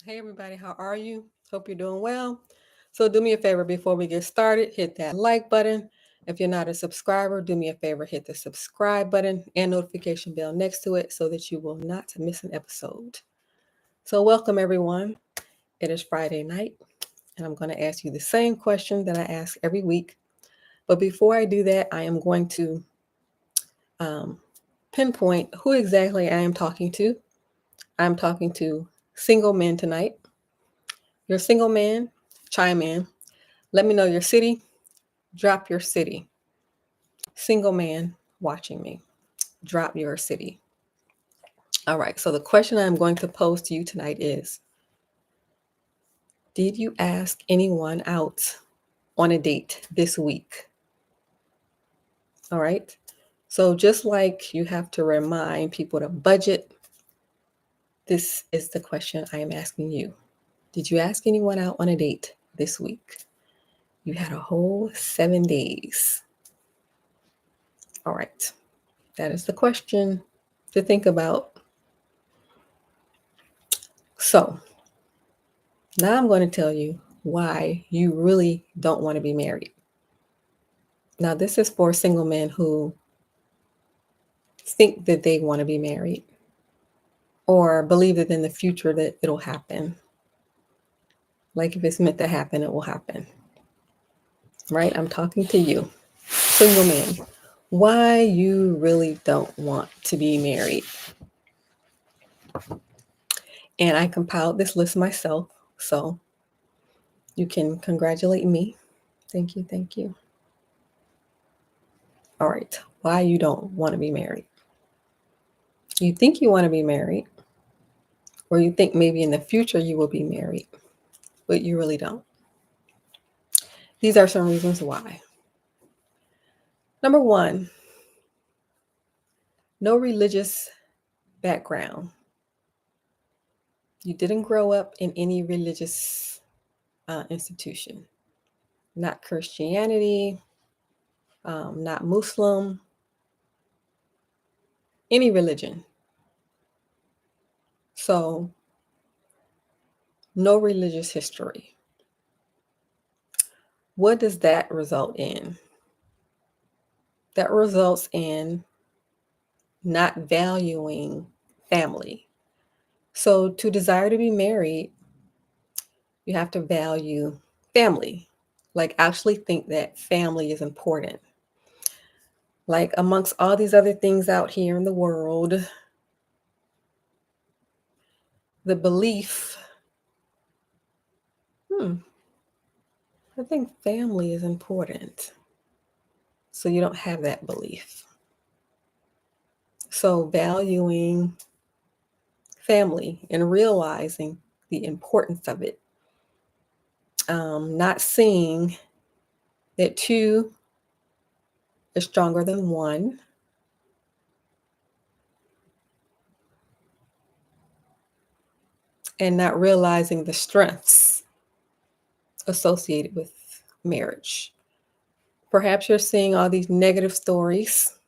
Hey everybody, how are you? Hope you're doing well. So do me a favor before we get started, hit that like button. If you're not a subscriber, do me a favor, hit the subscribe button and notification bell next to it so that you will not miss an episode. So welcome everyone. It is Friday night and I'm going to ask you the same question that I ask every week. But before I do that, I am going to um, pinpoint who exactly I am talking to. I'm talking to single men tonight. You're a single man, chime in. Let me know your city. Drop your city. Single man watching me. Drop your city. All right. So the question I'm going to pose to you tonight is, did you ask anyone out on a date this week? All right. So just like you have to remind people to budget, this is the question I am asking you. Did you ask anyone out on a date this week? You had a whole 7 days. All right. That is the question to think about. So now I'm going to tell you why you really don't want to be married. Now, this is for single men who think that they want to be married or believe that in the future that it'll happen. Like if it's meant to happen, it will happen. Right? I'm talking to you, single man. Why you really don't want to be married. And I compiled this list myself, so you can congratulate me. Thank you, thank you. All right, why you don't want to be married. You think you want to be married, or you think maybe in the future you will be married, but you really don't. These are some reasons why. Number one, no religious background. You didn't grow up in any religious institution, not Christianity, not Muslim, any religion. So, no religious history. What does that result in? That results in not valuing family. So, to desire to be married, you have to value family, like actually think that family is important. Like amongst all these other things out here in the world, the belief, I think family is important. So you don't have that belief. So valuing family and realizing the importance of it, not seeing that two is stronger than one. And not realizing the strengths associated with marriage. Perhaps you're seeing all these negative stories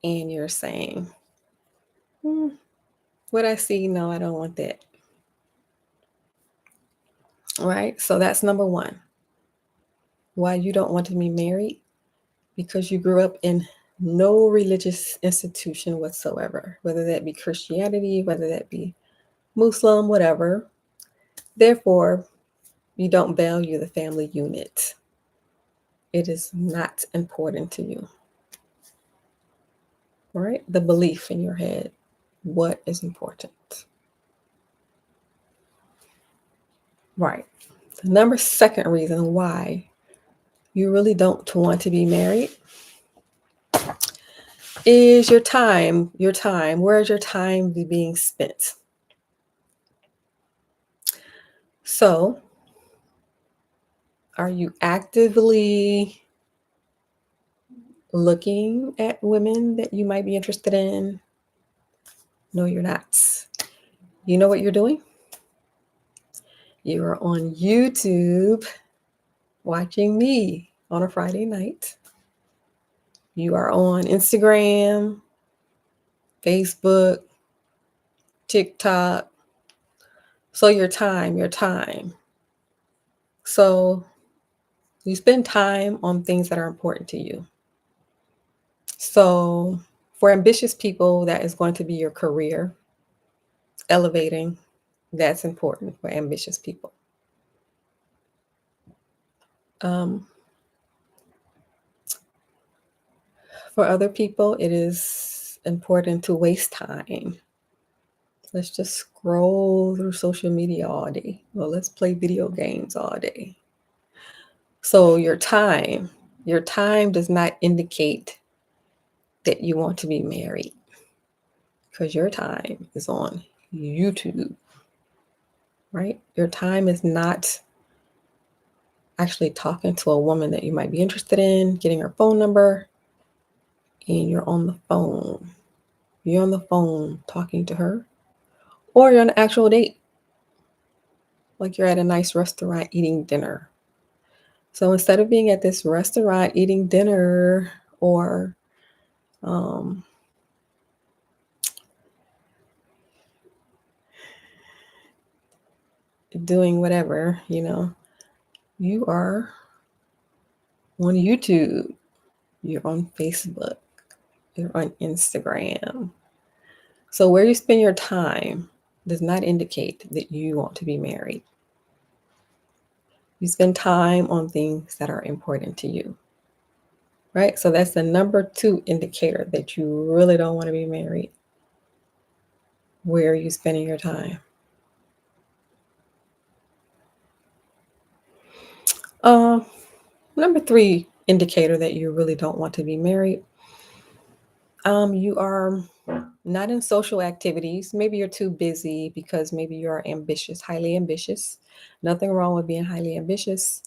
and you're saying, what I see, no, I don't want that. All right. So that's number one. Why you don't want to be married? Because you grew up in no religious institution whatsoever, whether that be Christianity, whether that be Muslim, whatever. Therefore, you don't value the family unit. It is not important to you. Right? The belief in your head. What is important? Right. The second reason why you really don't want to be married is your time. Your time. Where is your time being spent? So, are you actively looking at women that you might be interested in? No, you're not. You know what you're doing? You're on YouTube watching me on a Friday night. You are on Instagram, Facebook, TikTok, So your time. So you spend time on things that are important to you. So for ambitious people, that is going to be your career, elevating. That's important for ambitious people. For other people, it is important to waste time. Let's just scroll through social media all day. Well, let's play video games all day. So your time does not indicate that you want to be married because your time is on YouTube, right? Your time is not actually talking to a woman that you might be interested in, getting her phone number, and you're on the phone. You're on the phone talking to her, or you're on an actual date, like you're at a nice restaurant eating dinner. So instead of being at this restaurant eating dinner or um, doing whatever, you are on YouTube, you're on Facebook, you're on Instagram. So where you spend your time does not indicate that you want to be married. You spend time on things that are important to you, right? So that's the number 2 indicator that you really don't want to be married. Where are you spending your time? Uh, Number 3 indicator that you really don't want to be married. You are not in social activities. Maybe you're too busy because maybe you're ambitious, highly ambitious. Nothing wrong with being highly ambitious,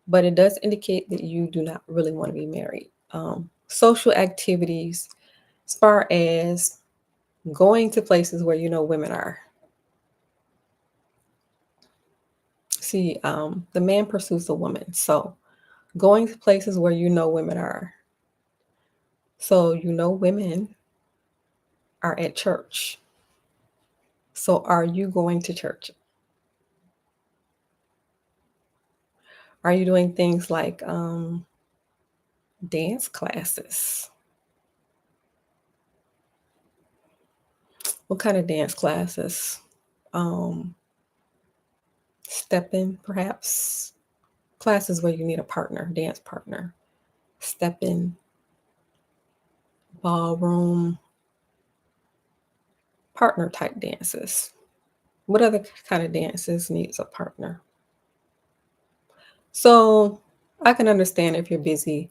but it does indicate that you do not really want to be married. Social activities, as far as going to places where you know women are. See, the man pursues the woman. So going to places where you know women are. So you know women are at church. So are you going to church? Are you doing things like dance classes? What kind of dance classes? Um, Stepping, perhaps. Classes where you need a partner, dance partner. Stepping, ballroom, partner type dances. What other kind of dances needs a partner? So I can understand if you're busy,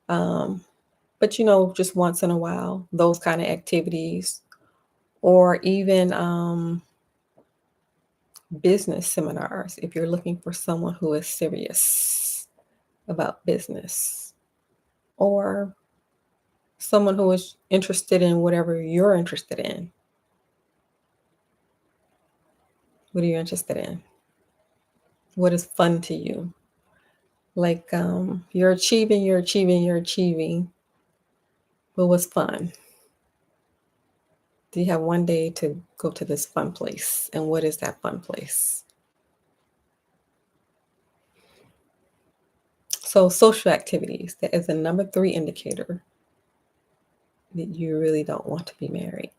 um, but just once in a while, those kind of activities, or even business seminars if you're looking for someone who is serious about business, or someone who is interested in whatever you're interested in. What are you interested in? What is fun to you? Like you're achieving, but what's fun? Do you have one day to go to this fun place? And what is that fun place? So social activities, that is the number 3 indicator that you really don't want to be married.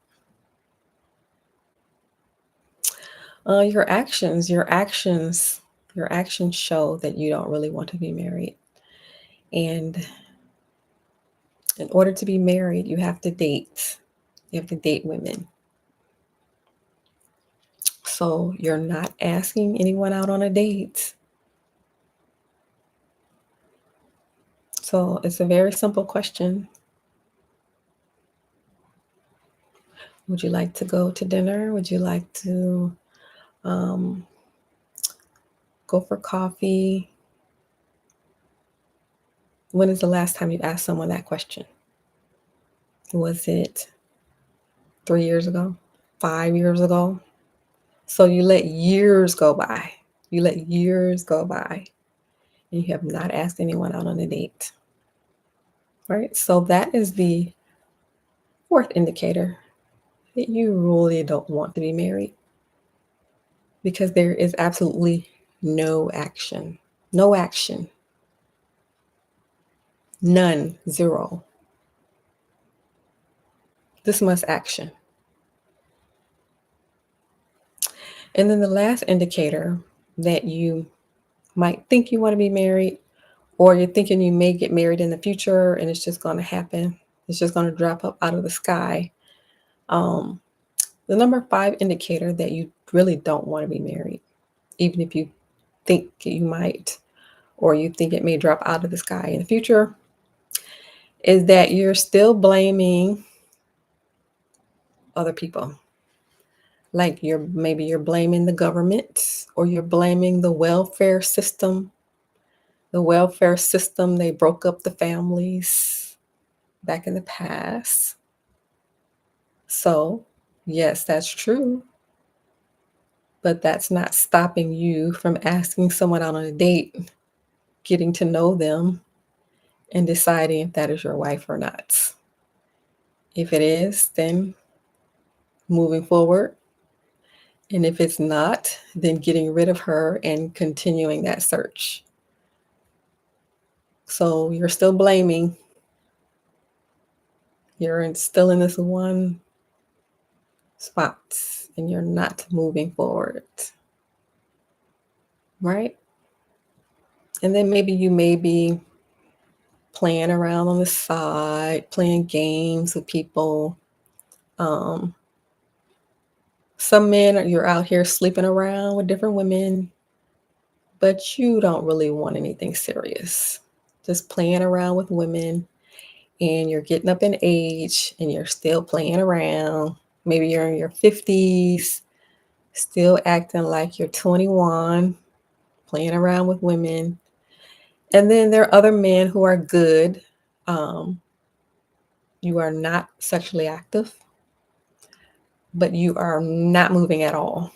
Your actions show that you don't really want to be married. And in order to be married, you have to date. You have to date women. So you're not asking anyone out on a date. So it's a very simple question. Would you like to go to dinner? Would you like to um, go for coffee? When is the last time you asked someone that question? Was it 3 years ago? 5 years ago? So you let years go by. You let years go by and you have not asked anyone out on a date. Right? So that is the 4th indicator that you really don't want to be married. because there is absolutely no action. No action. None. Zero. This much action. And then the last indicator that you might think you want to be married, or you're thinking you may get married in the future and it's just going to happen. It's just going to drop up out of the sky. The number 5 indicator that you really don't want to be married, even if you think you might, or you think it may drop out of the sky in the future, is that you're still blaming other people. Like maybe you're blaming the government, or you're blaming the welfare system. The welfare system, they broke up the families back in the past. So, yes, that's true. But that's not stopping you from asking someone out on a date, getting to know them, and deciding if that is your wife or not. If it is, then moving forward. And if it's not, then getting rid of her and continuing that search. So you're still blaming. You're still in this one spot and you're not moving forward. Right? And then maybe you may be playing around on the side, playing games with people. Some men, you're out here sleeping around with different women, but you don't really want anything serious. Just playing around with women, and you're getting up in age and you're still playing around. Maybe you're in your 50s, still acting like you're 21, playing around with women. And then there are other men who are good. You are not sexually active, but you are not moving at all.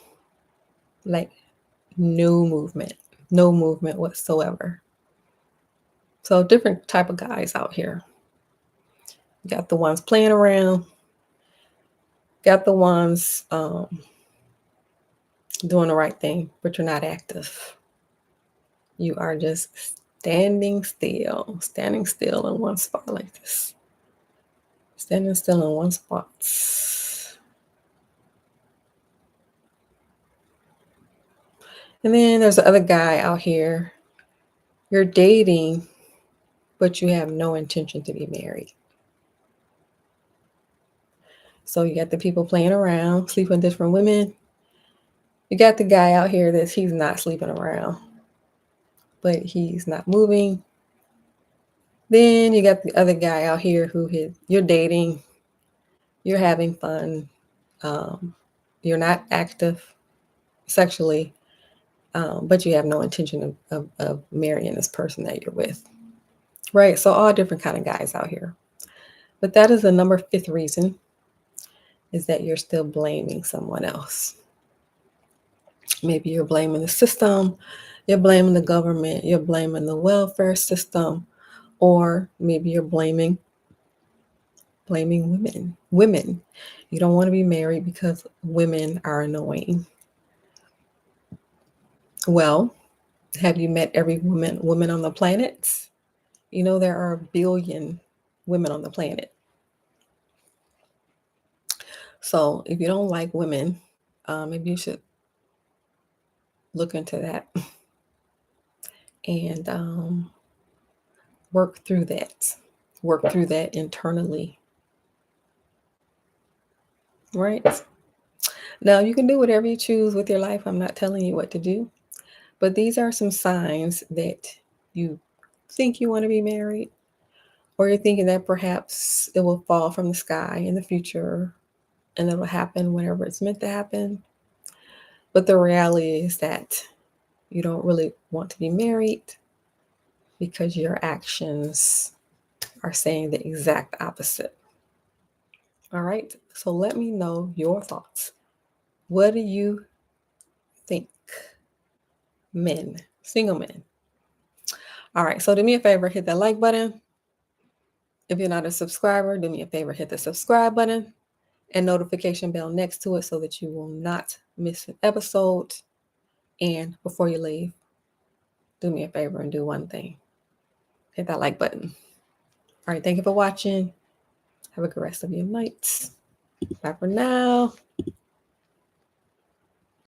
Like no movement whatsoever. So different type of guys out here. You got the ones playing around, got the ones doing the right thing, but you're not active. You are just standing still in one spot like this. Standing still in one spot. And then there's the other guy out here. You're dating, but you have no intention to be married. So you got the people playing around, sleeping with different women. You got the guy out here that he's not sleeping around, but he's not moving. Then you got the other guy out here who you're dating, you're having fun, you're not active sexually, but you have no intention of marrying this person that you're with. Right? So all different kind of guys out here. But that is the number 5th reason, is that you're still blaming someone else. Maybe you're blaming the system, you're blaming the government, you're blaming the welfare system, or maybe you're blaming women. Women. You don't want to be married because women are annoying. Well, have you met every woman on the planet? You know, there are 1 billion women on the planet. So if you don't like women, maybe you should look into that and work through that. Work through that internally. Right? Now, you can do whatever you choose with your life. I'm not telling you what to do. But these are some signs that you think you want to be married, or you're thinking that perhaps it will fall from the sky in the future and it'll happen whenever it's meant to happen. But the reality is that you don't really want to be married because your actions are saying the exact opposite. All right. So let me know your thoughts. What do you think? Men, single men. All right. So do me a favor, hit that like button. If you're not a subscriber, do me a favor, hit the subscribe button and notification bell next to it so that you will not miss an episode. And before you leave, do me a favor and do one thing. Hit that like button. All right, thank you for watching. Have a good rest of your night. Bye for now.